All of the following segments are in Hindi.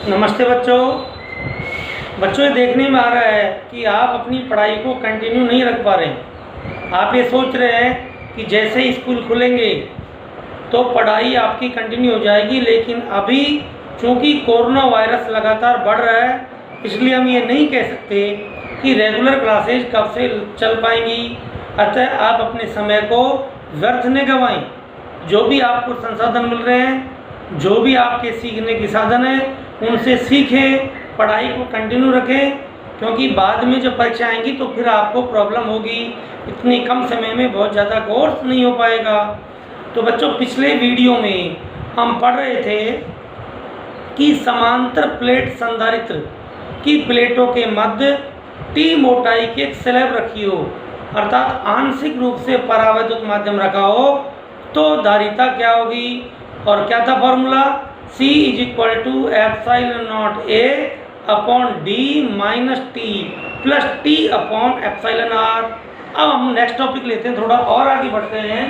नमस्ते बच्चों। बच्चों, ये देखने में आ रहा है कि आप अपनी पढ़ाई को कंटिन्यू नहीं रख पा रहे हैं। आप ये सोच रहे हैं कि जैसे ही स्कूल खुलेंगे तो पढ़ाई आपकी कंटिन्यू हो जाएगी, लेकिन अभी चूँकि कोरोना वायरस लगातार बढ़ रहा है, इसलिए हम ये नहीं कह सकते कि रेगुलर क्लासेज कब से चल पाएंगी। अतः आप अपने समय को व्यर्थ न गंवाएं। जो भी आपको संसाधन मिल रहे हैं, जो भी आपके सीखने के साधन हैं, उनसे सीखें, पढ़ाई को कंटिन्यू रखें, क्योंकि बाद में जब परीक्षा आएंगी तो फिर आपको प्रॉब्लम होगी। इतनी कम समय में बहुत ज़्यादा कोर्स नहीं हो पाएगा। तो बच्चों, पिछले वीडियो में हम पढ़ रहे थे कि समांतर प्लेट संधारित्र की प्लेटों के मध्य टी मोटाई की एक स्लैब रखी हो, अर्थात आंशिक रूप से परावैद्युत माध्यम रखा हो, तो धारिता क्या होगी और क्या था formula? C = ε0A upon D minus T plus T upon εr। अब हम नेक्स्ट टॉपिक लेते हैं, थोड़ा और आगे बढ़ते हैं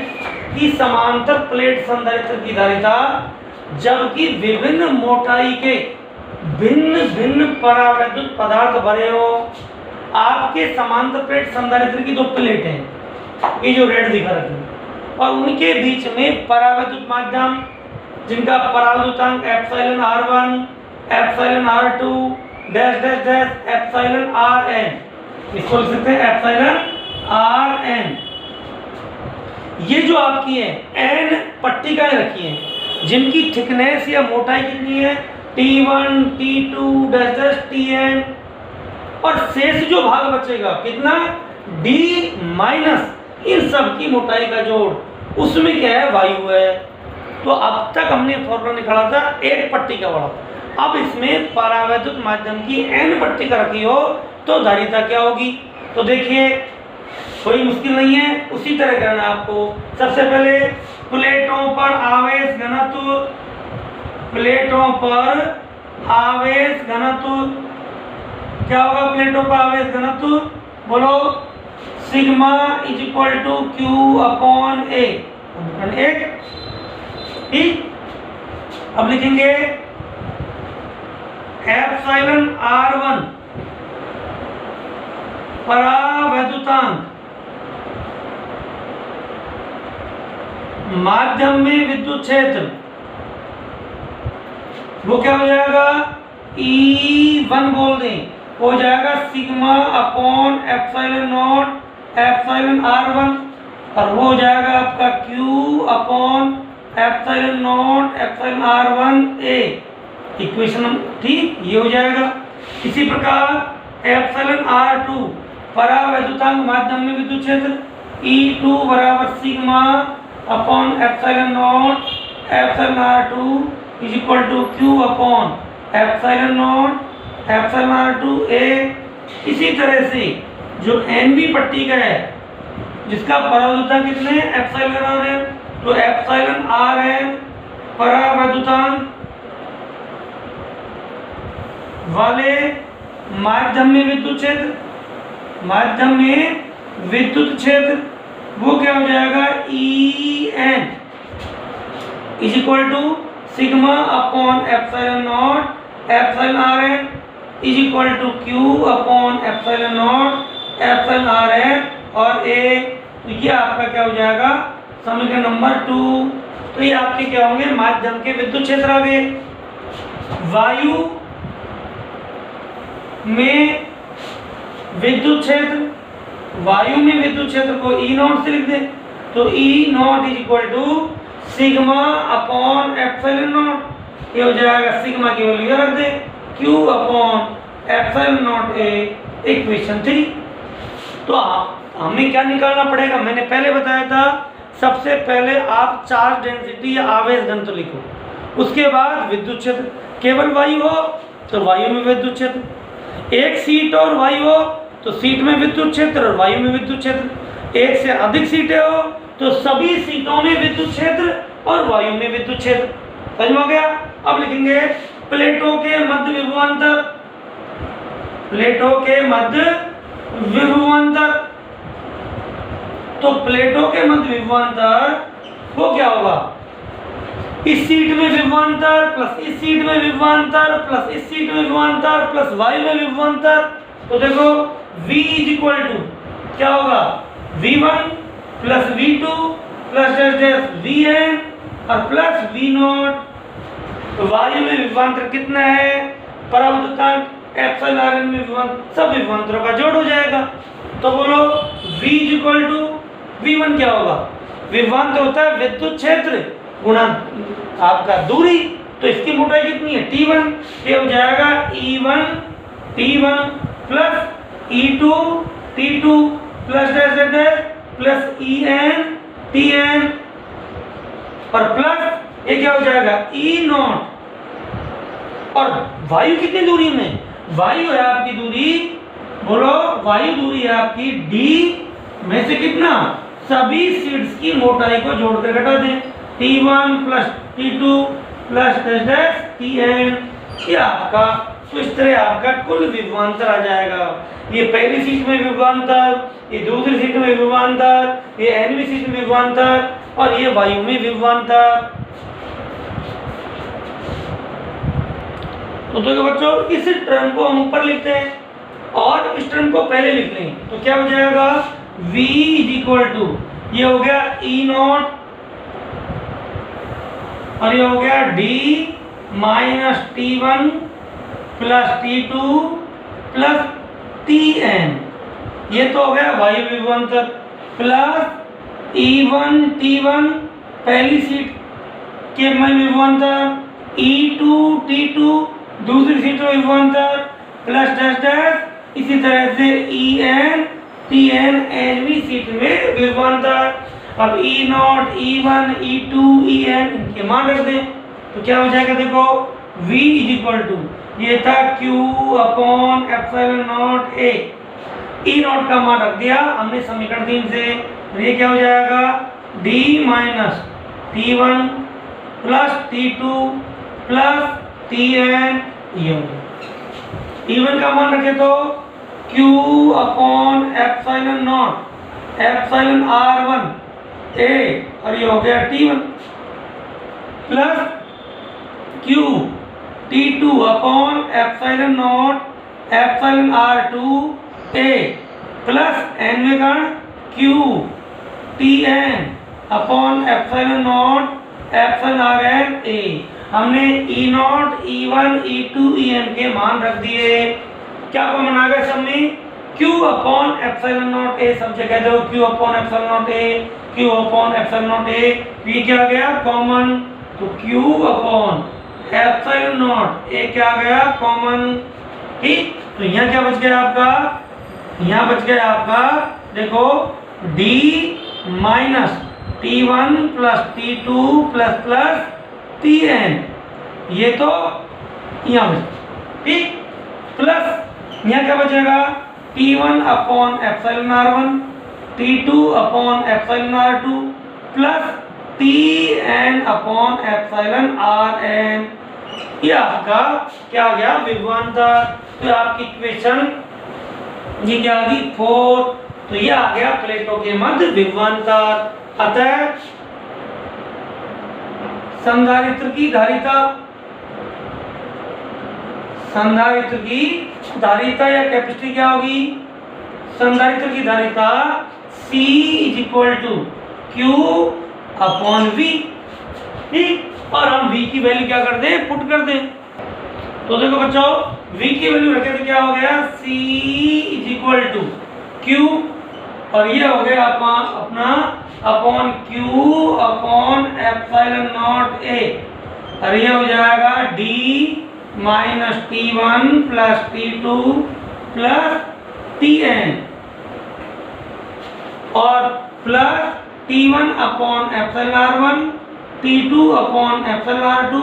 कि समांतर प्लेट संधारित्र की धारिता जबकि विभिन्न मोटाई के भिन्न भिन्न परावैद्युत पदार्थ भरे हो। आपके समांतर प्लेट संधारित्र की दो प्लेट हैं, ये जो रेड दिखा रखी है, और उनके बीच में परावैद्युत माध्यम जिनका परावैद्युतांक εr1 εr2 dash dash dash εrn, इसको लिख सकते हैं εrn। ये जो आपकी है n पट्टिकाएं रखी हैं जिनकी थिकनेस या मोटाई कितनी है? t1 t2 dash dash tn, और शेष जो भाग बचेगा कितना? d माइनस इन सब की मोटाई का जोड़, उसमें क्या है? वायु है। तो अब तक हमने फॉर्मूला निकाला था एक पट्टिका वाला। अब इसमें परावैद्युत माध्यम की n पट्टिका रखी हो तो धारिता क्या होगी? तो देखिए, कोई मुश्किल नहीं है, उसी तरह करना आपको। सबसे पहले प्लेटों पर आवेश घनत्व, प्लेटों पर आवेश घनत्व क्या होगा? प्लेटों पर आवेश घनत्व बोलो, सिग्मा = Q/A। एक ठीक, अब लिखेंगे εr1 परावैद्युतांक माध्यम में विद्युत क्षेत्र, वो क्या हो जाएगा? E1 बोल दें, हो जाएगा सिग्मा अपॉन ε0 εr1, और वो हो जाएगा आपका Q अपॉन ε0 εr1A। इक्वेशन ठीक, ये हो जाएगा। इसी प्रकार εr2 परावैद्युतांक माध्यम में विद्युत क्षेत्र, E2 बराबर sigma upon ε0 εr2 = Q upon ε0 εr2A। इसी तरह से जो NB पट्टी का है जिसका परावैद्युतांक कितने? εr है, तो εrn परावैद्युतांक वाले माध्यम में विद्युत क्षेत्र, माध्यम में विद्युत क्षेत्र, वो क्या हो जाएगा? En = sigma upon ε0 εrn = Q upon ε0 εrn और A। तो ये आपका क्या हो जाएगा? समीकरण नंबर 2। तो ये आपके क्या होंगे? माध्यम के विद्युत क्षेत्र आ गए। वायु में विद्युत क्षेत्र, वायु में विद्युत क्षेत्र को E0 से लिख दें, तो E0 = सिग्मा अपॉन ε0, ये हो जाएगा सिग्मा की वैल्यू रख दें, Q अपॉन ε0A। इक्वेशन 3। तो हमें क्या निकालना पड़ेगा? मैंने पहले बताया था, सबसे पहले आप चार्ज डेंसिटी या आवेश घनत्व लिखो, उसके बाद विद्युत क्षेत्र। केवल वायु हो तो वायु में विद्युत क्षेत्र, एक सीट और वायु हो तो सीट में विद्युत क्षेत्र और वायु में विद्युत क्षेत्र, एक से अधिक सीटें हो तो सभी सीटों में विद्युत क्षेत्र और वायु में विद्युत क्षेत्र। समझ में आ गया? अब लिखेंगे प्लेटों के मध्य विभवांतर, प्लेटों के मध्य विभवांतर। तो प्लेटों के मध्य विभवांतर वो क्या होगा? इस सीट में विभवांतर प्लस इस सीट में विभवांतर प्लस इस सीट में विभवांतर प्लस y में विभवांतर, तो देखो v इज इक्वल टू क्या होगा, v1 plus v2 plus vn और प्लस v0। तो वायु में विभवांतर कितना है, परावर्तकांक एप्सिलॉन rn में विभवांतर, सब विभवांतरों का जोड़ हो जाएगा। तो बोलो v is equal to v1 क्या होगा, विभवांतर होता है विद्युत क्षेत्र गुणा आपका दूरी, तो इसकी मोटाई कितनी है t1, ये हो जाएगा e1 t1 plus e2 t2 plus plus en tn और प्लस ये क्या हो जाएगा e0। और वायु कितनी दूरी में, वायु है आपकी दूरी, बोलो वायु दूरी है आपकी d में से कितना, सभी सीट्स की मोटाई को जोड़कर घटा दें, t1 plus t2 plus tn, ये आपका, तो इस तरह आपका कुल विभवांतर आ जाएगा। ये पहली सीट में विभवांतर, ये दूसरी सीट में विभवांतर, ये nवीं सीट में विभवांतर और ये वायु में विभवांतर। तो देखो बच्चों, इस टर्म को हम ऊपर लिखते हैं और इस टर्म को पहले लिख लेंगे, तो क्या हो जाएगा, v इज इक्वल टू, ये हो गया e0 और ये हो गया d minus t1 plus t2 plus tn, ये तो हो गया वायु विभवांतर, प्लस e1 t1 पहली सीट के में विभवांतर, e2 t2 दूसरी सीट में विभवांतर प्लस इसी तरह से en tn nवीं सीट में विभवांतर। अब e0 e1 e2 en इनके मान रख दें, तो क्या हो जाएगा, देखो v इज इक्वल टू, ये था q upon epsilon naught a, e0 का मान रख दिया हमने समीकरण 3 से, ये क्या हो जाएगा, d minus t1 plus t2 plus tn, e1 का मान रखे तो q upon epsilon naught epsilon r1 a और ये हो गया t1 plus q t2 upon epsilon naught epsilon r2 a plus n में कण q tn upon epsilon naught epsilon rn a। हमने e0 e1 e2 en के मान रख दिए, क्या कॉमन आ गया सब में, q upon epsilon naught a, सब जगह दो q upon epsilon naught a, q upon epsilon naught a, ये क्या आ गया कॉमन, तो q upon epsilon naught a क्या आ गया कॉमन, ठीक। तो यहाँ क्या बच गया आपका, यहाँ बच गया आपका, देखो d minus t1 plus t2 plus plus tn, ये तो यहाँ बच, ठीक, प्लस यहाँ क्या बचेगा, t1 upon epsilon r1 t2 upon epsilon r2 plus tn upon epsilon rn, ये आपका क्या आ गया विभवांतर। तो आपकी इक्वेशन ये क्या आ गई 4, तो ये आ गया प्लेटों के मध्य विभवांतर। अतः संधारित्र की धारिता, संधारित्र की धारिता या कैपेसिटी क्या होगी, संधारित्र की धारिता C is equal to Q upon V, ठीक। और हम V की वैल्यू क्या कर दें, पुट कर दें। तो देखो बच्चों, V की वैल्यू रखे तो क्या हो गया, C is equal to Q और ये हो गया अपना upon Q upon epsilon naught A और ये हो जाएगा D minus t1 plus t2 plus tn और plus t1 upon epsilon r1 t2 upon epsilon r2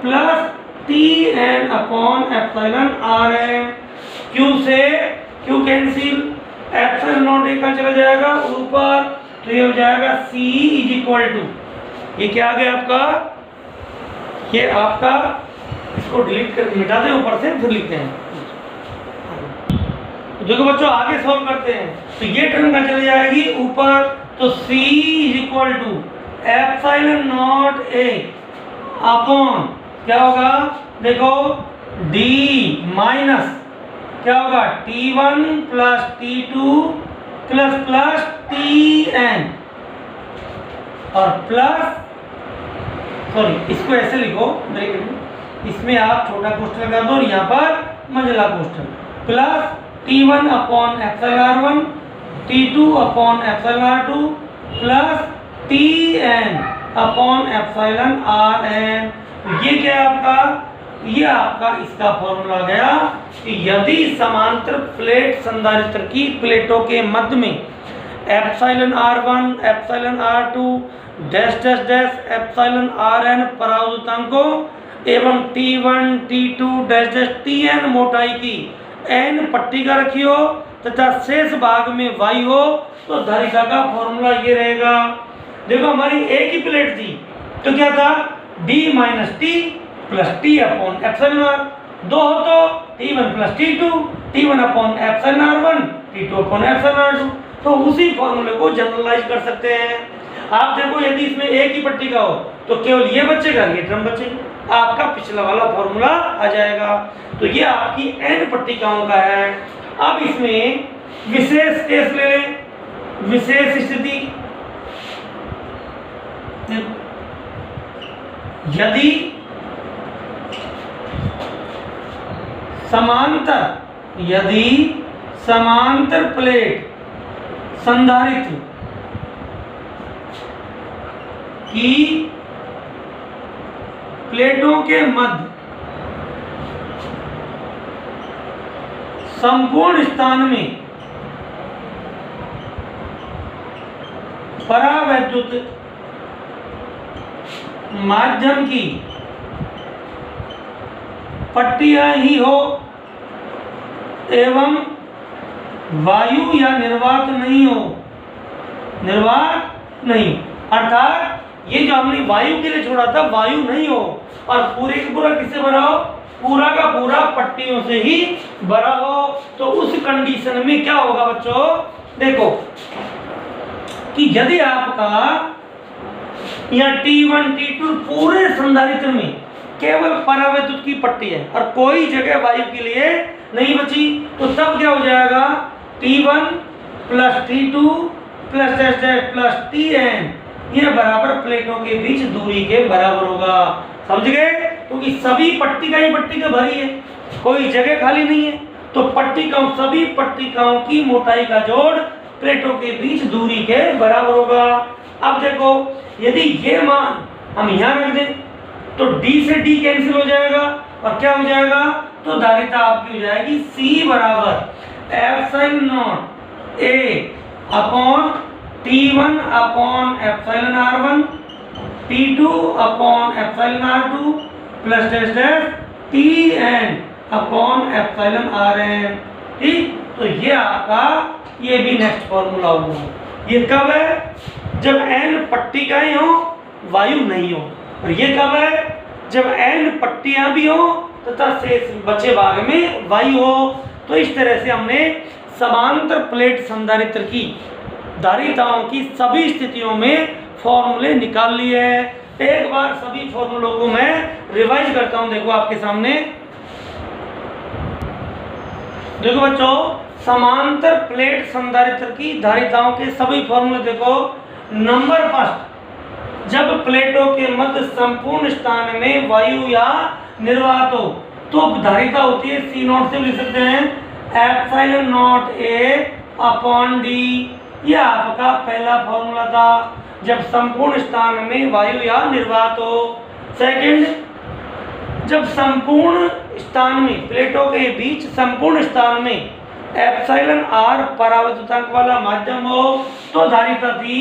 plus tn upon epsilon rn। q से q cancel, epsilon naught a का चला जाएगा ऊपर, तो ये हो जाएगा c इज इक्वल टू, ये क्या आ गया आपका, ये आपका, इसको डिलीट कर मिटा दें ऊपर से, फिर लिखते हैं। देखो बच्चों आगे सॉल्व करते हैं, तो ये टर्म का चली जाएगी ऊपर, तो c is equal to epsilon naught a upon क्या होगा, देखो d माइनस क्या होगा T1 plus T2 plus plus Tn और प्लस, सॉरी इसको ऐसे लिखो ब्रैकेट में, इसमें आप छोटा कोष्ठक लगा दो और यहाँ पर मंझला कोष्ठक, plus T1 upon epsilon R1 T2 upon epsilon R2 plus Tn upon epsilon Rn। ये क्या है आपका, ये आपका इसका फॉर्मूला गया कि यदि समांतर प्लेट संधारित्र की प्लेटों के मध्य में epsilon R1 epsilon R2 dash dash dash epsilon Rn परावर्तनांकों एवं T1 T2 dash dash Tn मोटाई की n पट्टिका रखी हो तथा शेष भाग में y हो तो धारिता का फॉर्मूला ये रहेगा। देखो हमारी एक ही प्लेट थी तो क्या था d minus T plus T upon epsilon R, दो हो तो T1 plus T2 T1 upon epsilon R1 T2 upon epsilon R2, तो उसी फॉर्मूले को जनरलाइज कर सकते हैं। आप देखो यदि इसमें एक ही पट्टिका हो तो केवल ये बचेगा, ये टर्म बचेगा, आपका पिछला वाला फॉर्मूला आ जाएगा। तो ये आपकी n पट्टिकाओं का है। अब इसमें विशेष केस ले लें, विशेष स्थिति, यदि समांतर प्लेट संधारित्र की प्लेटों के मध्य संपूर्ण स्थान में परावैद्युत माध्यम की पट्टियां ही हो एवं वायु या निर्वात नहीं हो, निर्वात नहीं, अर्थात ये जो हमने वायु के लिए छोड़ा था वायु नहीं हो और पूरे का पूरा किससे भरा हो, पूरा का पूरा पट्टियों से ही भरा हो, तो उस कंडीशन में क्या होगा बच्चों, देखो कि यदि आपका या T1 T2 पूरे संधारित्र में केवल परावैद्युत की पट्टी है और कोई जगह वायु के लिए नहीं बची, तो तब क्या हो जाएगा T1 plus T2 plus dash dash plus Tn, ये बराबर प्लेटों के बीच दूरी के बराबर होगा। समझ गए, क्योंकि सभी पट्टिका ही पट्टिका भरी है, कोई जगह खाली नहीं है, तो पट्टिकाओं सभी पट्टिकाओं की मोटाई का जोड़ प्लेटों के बीच दूरी के बराबर होगा। अब देखो यदि ये मान हम यहाँ रख दें तो D से D कैंसिल हो जाएगा और क्या हो जाएगा, तो धारिता आपकी हो जाएगी C बराबर epsilon naught A upon T1 upon epsilon R1 T2 upon epsilon R2 plus dash dash Tn upon epsilon Rn। ठीक, तो ये आपका ये भी नेक्स्ट फॉर्मूला होगा। ये कब है, जब n पट्टिकाएं हो वायु नहीं हो, और ये कब है, जब n पट्टियां भी हो तथा शेष बचे भाग में वायु हो। तो इस तरह से हमने समांतर प्लेट संधारित्र की धारिताओं की सभी स्थितियों में फॉर्मूले निकाल लिए हैं। एक बार सभी फॉर्मूलों को मैं रिवाइज करता हूं, देखो आपके सामने। देखो बच्चों, समांतर प्लेट संधारित्र की धारिताओं के सभी फॉर्मूले देखो। नंबर फर्स्ट, जब प्लेटों के मध्य संपूर्ण स्थान में वायु या निर्वात हो तो धारिता होती है C नॉट से लिख सकते हैं epsilon naught A upon D। ये आपका पहला फॉर्मूला था, जब संपूर्ण स्थान में वायु या निर्वात हो। सेकंड, जब संपूर्ण स्थान में प्लेटों के बीच संपूर्ण स्थान में एप्सिलॉन R परावैद्युतांक वाला माध्यम हो तो धारिता थी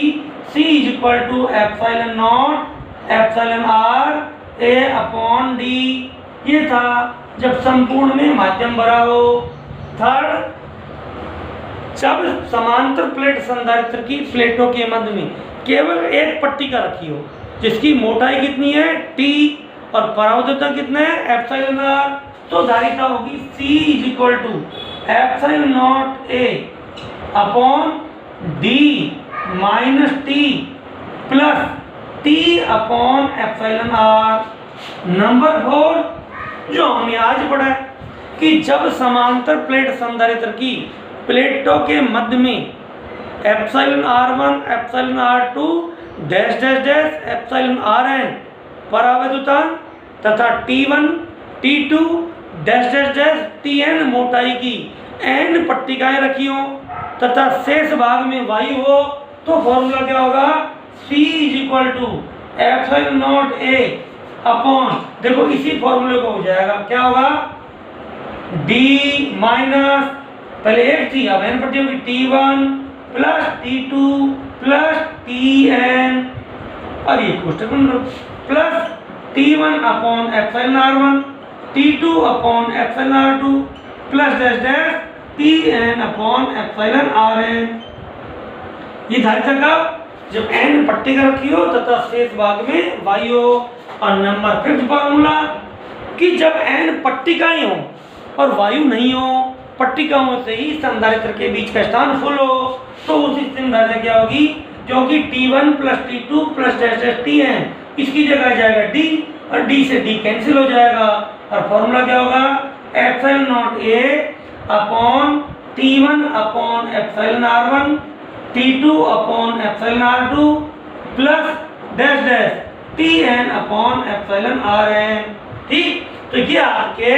C equal to epsilon naught epsilon R A upon D। ये था जब संपूर्ण में माध्यम भरा हो। थर्ड, जब समांतर प्लेट संधारित्र की प्लेटों के मध्य में केवल एक पट्टिका रखी हो जिसकी मोटाई कितनी है T और परावैद्युतांक कितना है एप्सिलॉन R, तो धारिता होगी C equal to epsilon naught A upon D minus T plus T upon epsilon R। Number 4 जो हमने आज पढ़ा है कि जब समांतर प्लेट संधारित्र की प्लेटों के मध्य में epsilon r1 epsilon r2 dash dash dash epsilon rn परावैद्युता तथा T1 T2 dash dash dash Tn मोटाई की n पट्टिकाएं रखी हो तथा शेष भाग में वायु हो तो फॉर्मूला क्या होगा? C = epsilon naught A upon, देखो इसी फॉर्मूले को हो जाएगा, क्या होगा? D माइनस, पहले एक थी अब n पट्टी होगी T1 plus T2 plus Tn और ये कोष्टक बन लो plus T1 upon epsilon r1 T2 upon epsilon r2 plus dash dash Tn upon epsilon rn। ये धारिता का जब n पट्टिका रखी हो तथा शेष भाग में वायु हो। और नंबर 5 फॉर्मूला कि जब n पट्टिकाएं हो और वायु नहीं हो, पट्टिकाओं से ही संधारित्र के बीच का स्थान फुल हो, तो उस स्थिति में धारिता क्या होगी? क्योंकि T1 plus T2 plus dash dash Tn इसकी जगह जाएगा D और D से D कैंसिल हो जाएगा और फॉर्मूला क्या होगा? Epsilon naught A upon T1 upon epsilon r1 T2 upon epsilon r2 plus dash dash Tn upon epsilon rn। ठीक, तो ये आपके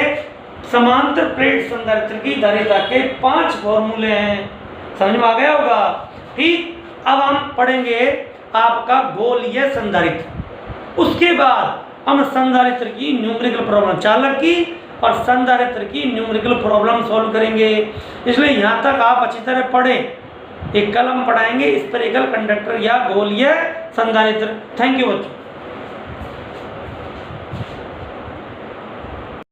समांतर प्लेट संधारित्र की धारिता के 5 फॉर्मूले हैं। समझ में आ गया होगा? ठीक, अब हम पढ़ेंगे आपका गोलीय संधारित्र। उसके बाद हम संधारित्र की न्यूमेरिकल प्रॉब्लम, चालक की और संधारित्र की न्यूमेरिकल प्रॉब्लम सॉल्व करेंगे। इसलिए यहाँ तक आप अच्छी तरह पढ़ें। एक कल हम पढ़ाएंगे स्फेरिकल कंडक्टर या गोलीय संधारित्र। थैंक यू बच्चों।